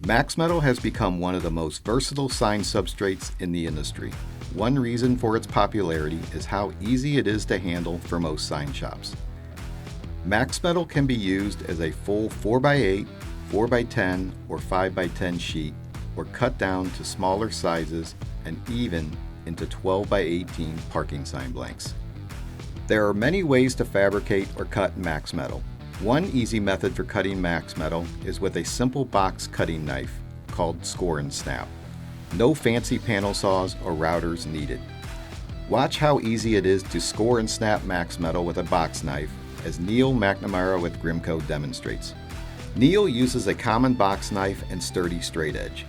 Max Metal has become one of the most versatile sign substrates in the industry. One reason for its popularity is how easy it is to handle for most sign shops. Max Metal can be used as a full 4x8, 4x10, or 5x10 sheet, or cut down to smaller sizes and even into 12x18 parking sign blanks. There are many ways to fabricate or cut Max Metal. One easy method for cutting Max Metal is with a simple box cutting knife called Score and Snap. No fancy panel saws or routers needed. Watch how easy it is to score and snap Max Metal with a box knife, as Neil McNamara with Grimco demonstrates. Neil uses a common box knife and sturdy straight edge.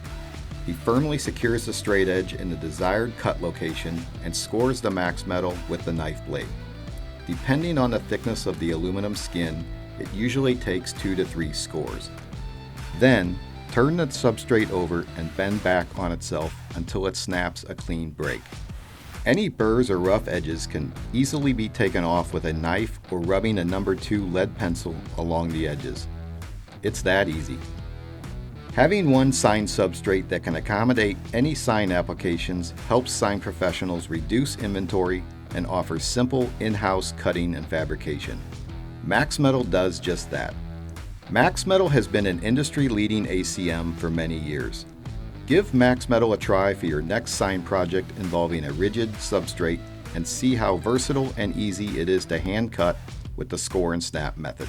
He firmly secures the straight edge in the desired cut location and scores the Max Metal with the knife blade. Depending on the thickness of the aluminum skin, it usually takes 2 to 3 scores. Then, turn the substrate over and bend back on itself until it snaps a clean break. Any burrs or rough edges can easily be taken off with a knife or rubbing a number 2 lead pencil along the edges. It's that easy. Having one sign substrate that can accommodate any sign applications helps sign professionals reduce inventory and offers simple in-house cutting and fabrication. Max Metal does just that. Max Metal has been an industry-leading ACM for many years. Give Max Metal a try for your next sign project involving a rigid substrate and see how versatile and easy it is to hand cut with the Score and Snap method.